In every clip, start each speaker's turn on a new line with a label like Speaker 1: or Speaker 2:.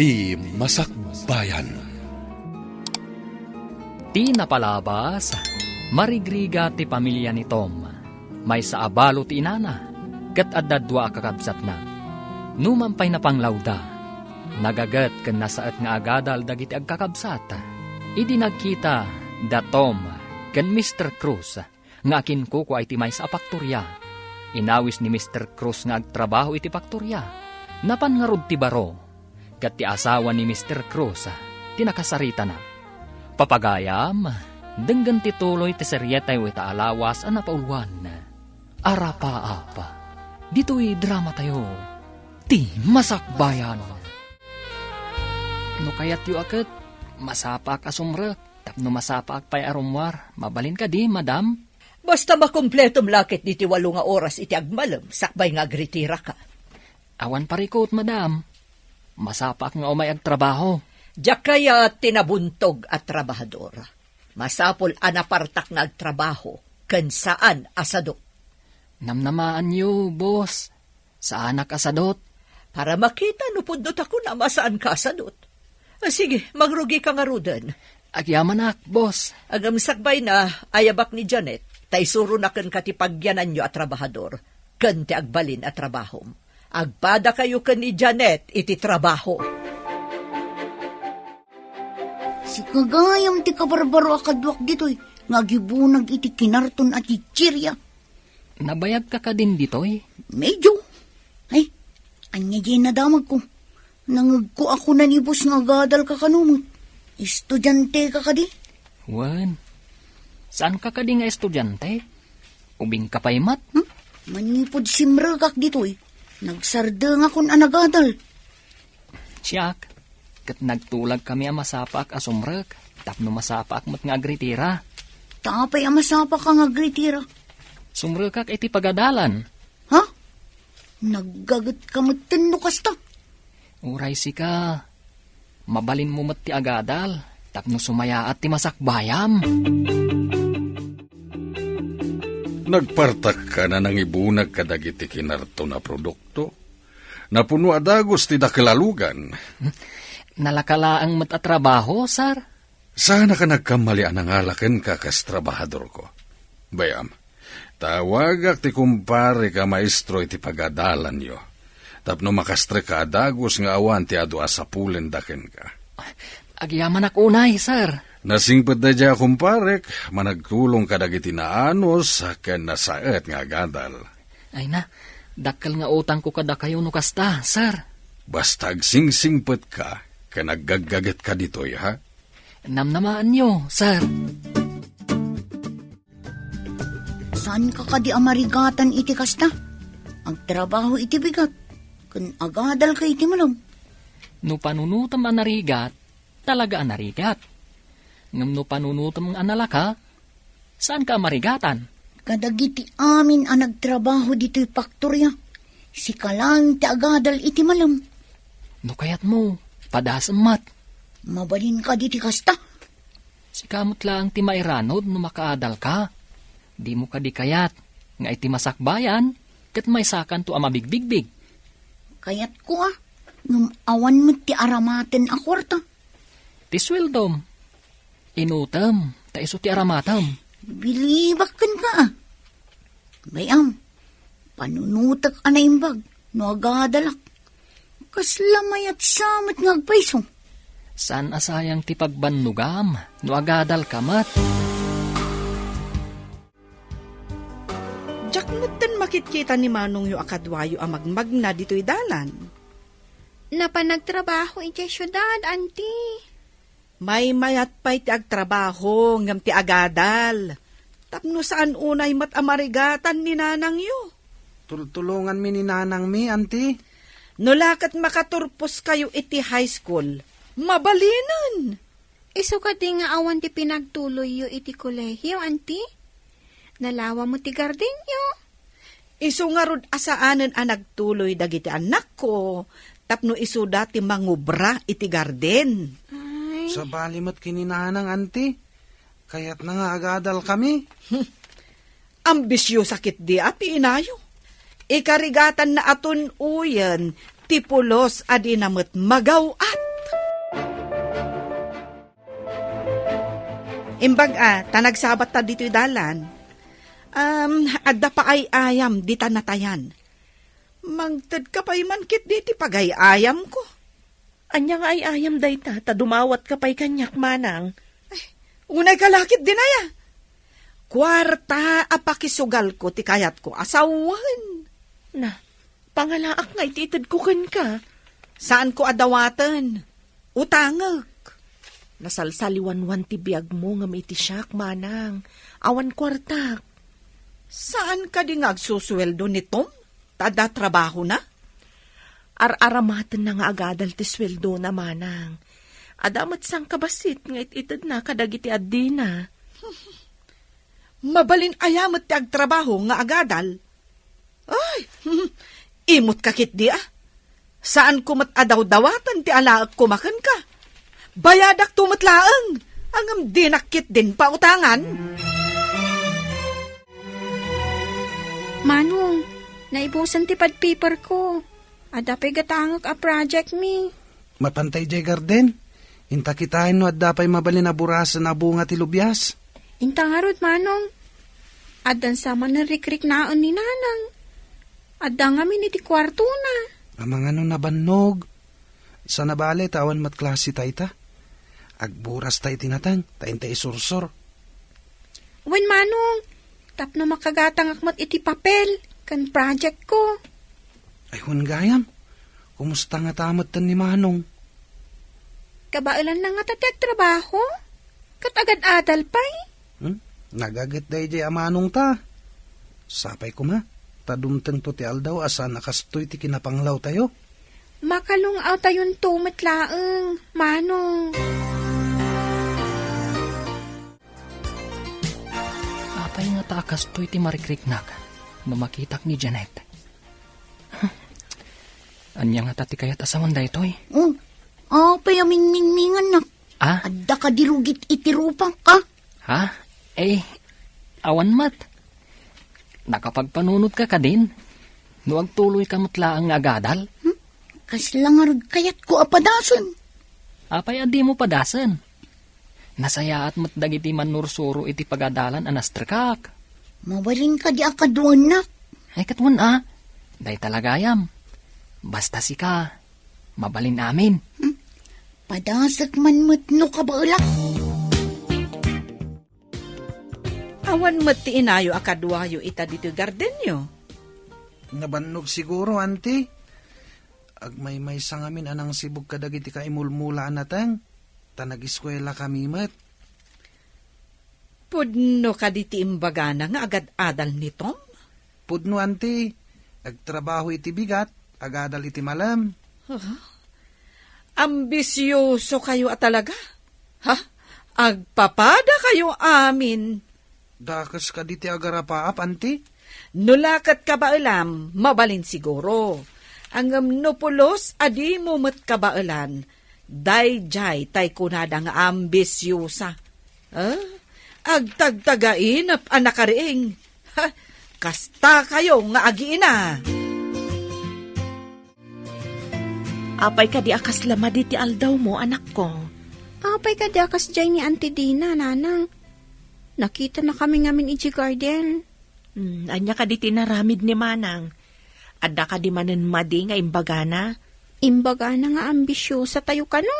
Speaker 1: Ti Masakbayan.
Speaker 2: Ti napalabas, marigriga ti pamilya ni Tom. May sa abalo ti inana, kat addadwa kakabsat na. Numampay na panglawda, nagagat kan nasaat nga agadal dagiti agkakabsat. Idi nagkita da Tom kan Mr. Cruz nga akin kuko ay ti may sa apakturya. Inawis ni Mr. Cruz nga agtrabaho iti pakturya. Napan nga rod ti baro, kat ti asawa ni Mr. Cruz tinakasarita na. Papagayam, denggan ti tuloy ti seryetay wita alawas a napaulwan. Arapa-apa, dito'y drama tayo, ti Masakbayan. No kayat yu akit, masapak asumrek, tapno masapak pa'y arumwar, mabalin ka di, madam?
Speaker 3: Basta makumpletom lakit diti 8 nga oras iti agmalem, sakbay nga agritira ka.
Speaker 2: Awan parikot, madam. Masapak nga umay agtrabaho.
Speaker 3: Diyak kaya tinabuntog at trabahador. Masapol anapartak nga agtrabaho, ken saan asadot.
Speaker 2: Namnamaan niyo, boss. Saan asadot?
Speaker 3: Para makita no pundot ako na masaan ka asadot. Sige, magrugi ka nga ruden.
Speaker 2: Agyamanak, boss.
Speaker 3: Agam sakbay na, ayabak ni Janet, tay suro na ken katipagyanan nyo at trabahador, ken ti agbalin at trabahom. Agpada kayo ken ni Janet iti trabaho.
Speaker 4: Si kagayam ti kabarbaro akadwak dito'y, ngagibunag iti kinarton at chichirya.
Speaker 2: Nabayag ka ka din dito'y?
Speaker 4: Medyo. Ay, anya di nadamag ko. Nangag ko ako nanibos nga gadal ka kanumot. Estudyante ka ka di?
Speaker 2: Wan, saan ka di nga estudyante? Ubing ka pa'y mat?
Speaker 4: Manipod simragak dito'y. Nagsarda nga kon anagadal.
Speaker 2: Siyak, kat nagtulag kami ang masapak asumrek, tapno masapak mat nga agritira.
Speaker 4: Tapay ang masapa ka nga gritira.
Speaker 2: Sumrekak iti pagadalan.
Speaker 4: Ha? Naggagat ka matin kasta.
Speaker 2: Uray si ka, mabalin mo mat ti agadal, tapno sumaya at ti Masakbayam.
Speaker 1: Nagpartak ka na nang ibunag kadagiti kinarto na produkto. Napuno adagos ti dakilalugan.
Speaker 2: Nalakalaang matatrabaho, sir?
Speaker 1: Sana ka nagkamali ang alaken ka kas trabahador ko. Bayam, tawagak ti kumpare ka maestro iti pagadalan yo. Tapno makastre ka adagos nga awan ti adu asapulen daken ka.
Speaker 2: Agyaman akunay, sir.
Speaker 1: Nasingpet da dya kumparek, managtulong ka dagiti naanos ken nasaet nga gadal.
Speaker 2: Ay na, dakkel nga utang ko kada kayo no kasta, sir.
Speaker 1: Basta agsingsingpet ka, ken naggaggaget ka ditoy, ha?
Speaker 2: Namnamaan nyo, sir.
Speaker 4: Saan ka kadi amarigatan iti kasta? Ang trabaho iti bigat. Kun agadal ka iti malam.
Speaker 2: No panunutam anarigat, talaga anarigat. Ngam no panunutam analaka, saan ka marigatan?
Speaker 4: Kadagiti amin ang nagtrabaho dito'y paktorya. Si kalang ti agadal iti malam.
Speaker 2: No kayat mo, padasamat.
Speaker 4: Mabalin ka diti kasta.
Speaker 2: Si kamot lang ti mairanod no makaadal ka. Di mo ka di kayat, nga iti Masakbayan, kat may sakan to amabigbigbig.
Speaker 4: Kayat ko ngam awan mo ti aramaten a kwarta.
Speaker 2: Ti sweldom. Inutam, ta iso ti aramatam.
Speaker 4: Bilibakan ka Bayam, panunutak anaimbag, no agadalak. Kaslamay at samot nga agpaiso.
Speaker 2: San asayang ti pagbanugam, no agadal kamat.
Speaker 5: Diyak mutten makitkita ni Manong yu akadwayo ang magmagna dito'y dalan.
Speaker 6: Napanagtrabaho iti syudad, auntie.
Speaker 5: May mayat pa'y ti agtrabaho ngam ti agadal. Tapno saan unay mat amarigatan ni nanang yu.
Speaker 7: Tulungan mi ni nanang mi, auntie.
Speaker 5: No lakat makaturpos kayo iti high school, mabalinan.
Speaker 6: Iso ka di nga awan ti pinagtuloy yu iti kolehiyo, auntie. Nalawa mo ti garden yu.
Speaker 5: Iso nga rod asaanan ang nagtuloy dagiti anak ko, tapno iso dati mangubra iti garden.
Speaker 7: Sa balimat kininanang, auntie. Kaya't na nga agadal kami.
Speaker 5: Ambisyo sakit di ati inayo. Ikarigatan na aton uyan, tipulos adi namot magawat. Imbag tanagsabat ta dito'y dalan. Adda pa ay ayam di tanatayan. Mangtad ka pa'y mankit diti pagay ayam ko.
Speaker 8: Anya nga ay ayam dayta, ta dumawat ka pa'y kanyak manang.
Speaker 5: Unay kalakit din aya. Kwarta apakisugal ko ti kayat ko asawan.
Speaker 8: Na, pangalaak nga ititid ko kan ka.
Speaker 5: Saan ko adawatan? Utangag.
Speaker 8: Nasalsaliwan-wan ti biyag mo nga may tisyak manang. Awan kwartak.
Speaker 5: Saan ka di ngagsusweldo ni Tom? Tada trabaho na?
Speaker 8: Ar-aramatan na nga agadal ti sweldo na manang. Adamat sang kabasit nga ititid na kadagiti addi na.
Speaker 5: Mabalin ayamat ti agtrabaho nga agadal. Ay, imot kakit di Saan kumat adaw-dawatan ti alaak kumakan ka? Bayadak tumatlaang. Angam dinakit din pa utangan.
Speaker 6: Manong, naibusan ti pad paper ko. Adapay gatangak a project mi.
Speaker 7: Mapantay jay garden. Inta kitain no at dapay mabalin na burasan na bunga ti lubyas.
Speaker 6: Intangarod, Manong. Adan sama na rikrik naon ni Nanang. Adda nga mi ti kwarto na.
Speaker 7: Amang ano nabannog. Sa nabali tawan mat klase tayta. Agburas tay tinatang, tayin tay sursur.
Speaker 6: Wen, Manong, tapno makagatang akmat iti papel, kan project ko.
Speaker 7: Ay gayam, kumusta nga tamot tan ni Manong?
Speaker 6: Kabailan na nga tatag trabaho? Katagad-adal pa'y?
Speaker 7: Nagagat day jay amanong ta. Sapay ko ma, tadumteng to ti aldaw asa nakastoy ti kinapanglaw tayo.
Speaker 6: Makalungaw tayon tumatlaang, Manong.
Speaker 2: Apay nga takas to'y ti marikriknak no makitak ni Janet. Anya nga tati kayat asawan da ito'y.
Speaker 4: Payaming-mingmingan na. Adda ka dirugit itirupang ka.
Speaker 2: Ha? Awan mat. Nakapagpanunod ka din. No agtuloy ka matlaang agadal.
Speaker 4: Kaslangarod kayat ko apadasan.
Speaker 2: Apay adi mo padasan. Nasaya at matdagiti manursuro iti pagadalan anastrakak.
Speaker 4: Mabalin ka di akaduan na.
Speaker 2: Ay katwan day talagayam. Basta si ka, mabalin amin.
Speaker 4: Padasak man matno ka ba ulak?
Speaker 5: Awan mat ti inayo akadwayo ita dito gardenyo.
Speaker 7: Nabannog siguro, auntie. Agmay-may sang amin anang sibog kadagiti ka imulmula anatang. Tanag-eskwela kami mat.
Speaker 5: Pudno ka di ti imbaga na nga agad-adal ni Tom?
Speaker 7: Pudno, auntie. Agtrabaho iti bigat, agadal iti malam.
Speaker 5: Ambisyoso kayo talaga? Agpapada kayo amin.
Speaker 7: Dakas ka di ti agarapaap, auntie.
Speaker 5: Nulakat ka ba alam, mabalin siguro. Angam no pulos, adi mo mat kabailan. Dayjay tay kunada nga ambisyosa. Agtagtagain ap anakariing. Kasta kayo nga agiina.
Speaker 8: Apay ka di akas lama di ti aldaw mo, anak ko.
Speaker 6: Apay ka dakas jay ni Auntie Dina, Nanang. Nakita na kami ngamin iti garden.
Speaker 8: Anya ka di tinaramid ni Manang. Adda ka di manen madi nga imbagana.
Speaker 6: Imbagana nga ambisyosa tayo ka no?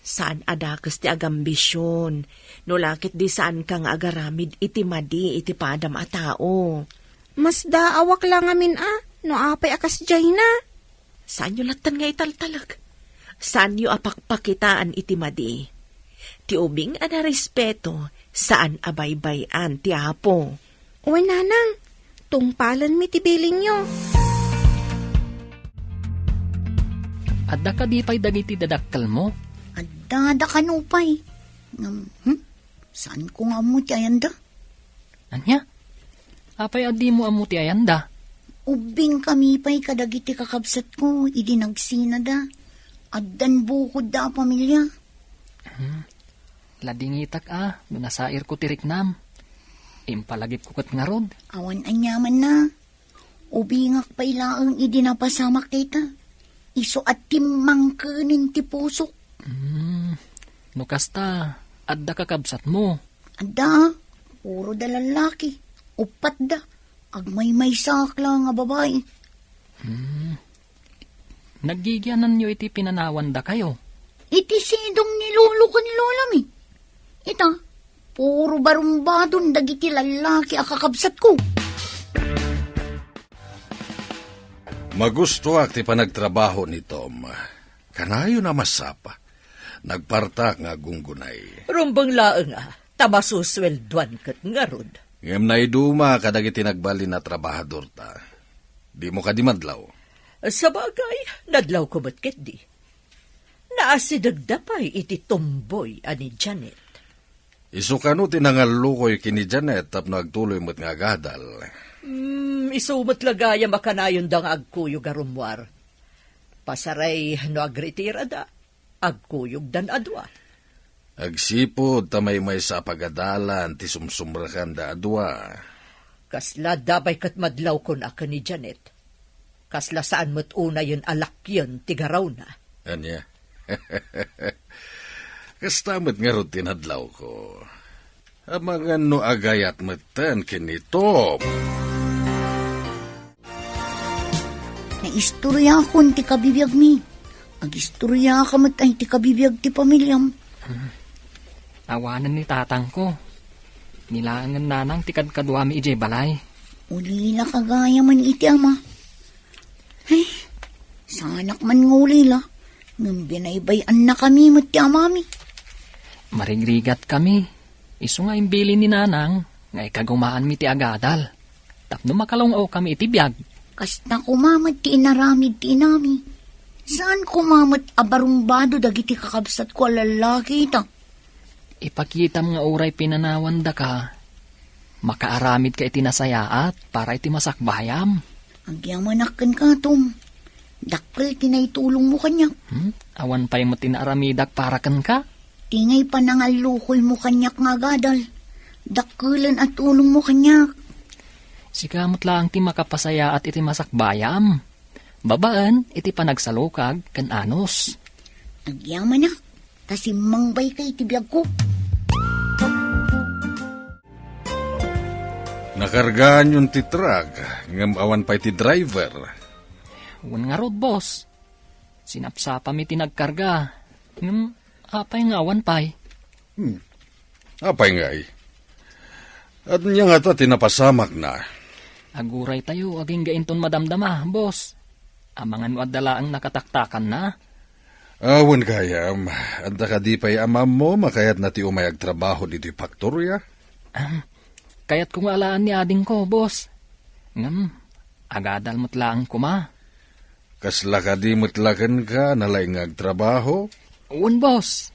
Speaker 8: Saan adakas ti agambisyon? No lakit di saan ka nga agaramid iti madi iti padam a tao.
Speaker 6: Mas daawak lang amin no apay akas jay na.
Speaker 8: Saan yu latan nga italtalag? Saan yu apakpakitaan iti madi? Ti ubing ana respeto, saan abaybayan ti apo?
Speaker 6: Uy, Nanang, tungpalan mi ti biling nyo.
Speaker 2: Adda ka di pa'y dagiti dadakkel mo?
Speaker 4: Adda ka nupay. Saan ko nga mo ti ayanda?
Speaker 2: Anya? Apay adi mo amo ti ayanda?
Speaker 4: Ubing kami pa'y kadagiti kakabsat ko, idi nagsina da. Addan bukod da pamilya.
Speaker 2: Ladingitak no nasair ko tiriknam. Impalagip ko kat nga rod.
Speaker 4: Awan anyaman na. Ubingak pa ilaang idi napasamak kita. Iso at timangkanin ti pusok.
Speaker 2: No kasta, adda kakabsat mo.
Speaker 4: Ada, puro da lalaki. Upat da. Agmay sakla nga babae.
Speaker 2: Nagigyanan nyo iti pinanawan da kayo.
Speaker 4: Iti sidong ni lolo ko ni lola mi. Ita, puro barumbadon dagiti lalaki akakabsat ko.
Speaker 1: Magusto ti panagtrabaho ni Tom. Kanayo na masapa. Nagpartak nga gunggunay.
Speaker 3: Rumbang laeng tamasuswelduan kat nga rod.
Speaker 1: Ngem na iduma kadagiti nagbali na trabahador ta. Di mo kadimadlaw.
Speaker 3: Sa bagay, nadlaw ko ba't ket di? Naasidagdapay iti tomboy ani Janet.
Speaker 1: Isukano tinangalukoy kini Janet tapno agtuloy mo't nga gadal.
Speaker 3: Isumat lagaya makanayon da nga agkuyog arumwar. Pasaray no agritira da, agkuyog dan adwa.
Speaker 1: Agsipod tamay sa pagadalan ti sumsumrakan da adwa.
Speaker 3: Kasla dabay kat madlaw ko na ni Janet. Kasla saan mo't una yun alak yun tigaraw na.
Speaker 1: Anya? Kastamot nga ro tinadlaw ko. Amangan no agayat matan kini Tom.
Speaker 4: Naistorya akon ti kabibiyag mi. Agistorya ka matay ti kabibiyag ti pamilyam.
Speaker 2: Awanan ni tatang ko. Nilangan nanang tikad kadwami ijay balay.
Speaker 4: Ulila kagaya man iti ama. Ay, sanak man ngulila. Nang binaybayan na kami mo ti amami.
Speaker 2: Marigrigat kami. Isu nga imbili ni nanang. Nga ikagumaan mi ti agadal. Tapno makalungaw kami iti biyag.
Speaker 4: Kasta kumamat ti inaramid ti inami. Saan kumamat abarumbado dagiti kakabsat ko lalaki ita?
Speaker 2: Ipakita mga oray pinanawan da ka. Makaaramid ka iti nasayaat para iti masakbayam.
Speaker 4: Agyamanakan ka, Tom. Dakkel tinaitulong mo kanya.
Speaker 2: Awan pa'y mo tinaramidak para kan ka?
Speaker 4: Tingay pa nangalukoy mo kanyak nga gadal. Dakkelan at tulong mo kanyak.
Speaker 2: Sikamot lang ti makapasaya at iti masakbayam. Babaan, iti panagsalukag kan anos.
Speaker 4: Agyaman na. Tasimang bay kay tibiyag ko.
Speaker 1: Nakargaan yung ti truck. Ngam awan pa iti driver.
Speaker 2: Wan nga road, boss. Sinapsapa mi tinagkarga. Apay nga awan pay.
Speaker 1: Apay nga At niya nga ta tinapasamak na.
Speaker 2: Aguray tayo, aging gainton madamdama, boss. Amangan mo adala ang nakataktakan na.
Speaker 1: Awan kayam. At nakadi pa'y amam mo, makayat na ti umayag trabaho dito yung faktorya.
Speaker 2: Kaya't kung alaan ni ading ko, boss. Agadal mo't lang kuma.
Speaker 1: Kasla ka di mutlakan ka, nalaing trabaho.
Speaker 2: Uwan, boss.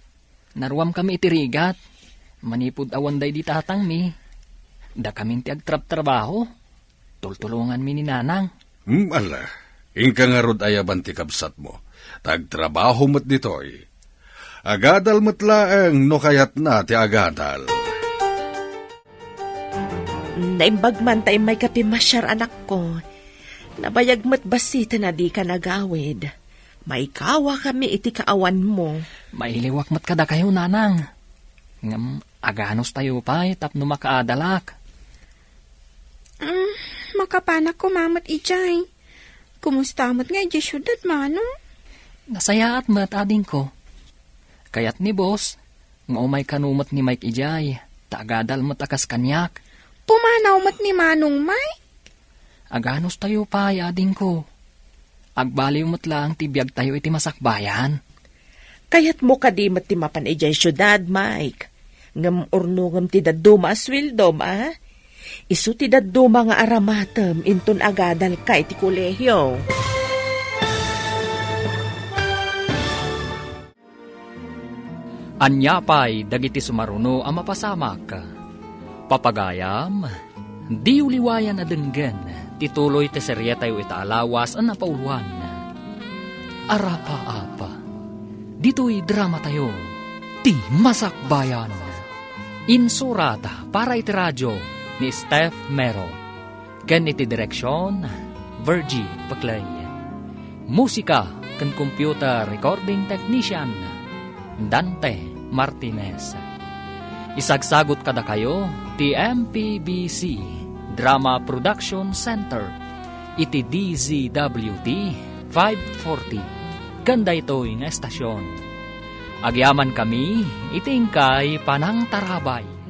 Speaker 2: Naruam kami itirigat. Manipod awan day di tatang mi. Da kami ti agtrab-trabaho. Tultulungan mi ni nanang.
Speaker 1: Ala, ingka nga rod ayaban ti kabsat mo. Tagtrabaho mo't ditoy. Agadal mo't laeng no kayat na ti agadal.
Speaker 8: Naimbag man tayo may kapimasyar anak ko. Nabayag mo't basita na di ka nagawid. May kawa kami iti kaawan mo.
Speaker 2: Mailiwak mo't kada kayo, nanang. Aganos tayo pa'y tapno makaadalak.
Speaker 6: Makapanak ko mamat ijay. Kumusta mat nga ijay syudad, manong?
Speaker 2: Nasayaat mat ading ko. Kayat ni boss, nga umay kanumot ni Mike ijay, taagadal mat akas kanyak.
Speaker 6: Pumanaw mat ni manong Mike?
Speaker 2: Aganos tayo pa'y ading ko. Agbaliw mo't lang tibiyag tayo iti masakbayan.
Speaker 8: Kayat mo kadimat ti mapan ijay syudad, Mike. Ngam urnungam ti daduma aswildom, Isu ti daduma nga aramatem inton agadal ka iti kolehyo.
Speaker 2: Anyapay dagiti sumaruno ang mapasamak. Papagayam, di uliwayan na denggen, tituloy ti serye tayo itaalawas ang napauluan. Arapa-apa, dito'y drama tayo, ti masakbayan. Insurata para iti radyo ni Steph Mero. Ken iti direksyon, Virgie Paclay. Musika ken computer recording technician, Dante Martinez. Isagsagot kada kayo, ti MPBC, Drama Production Center, iti DZWD 540. Ganda ito'y nga estasyon. Agyaman kami, itingkay panang tarabay.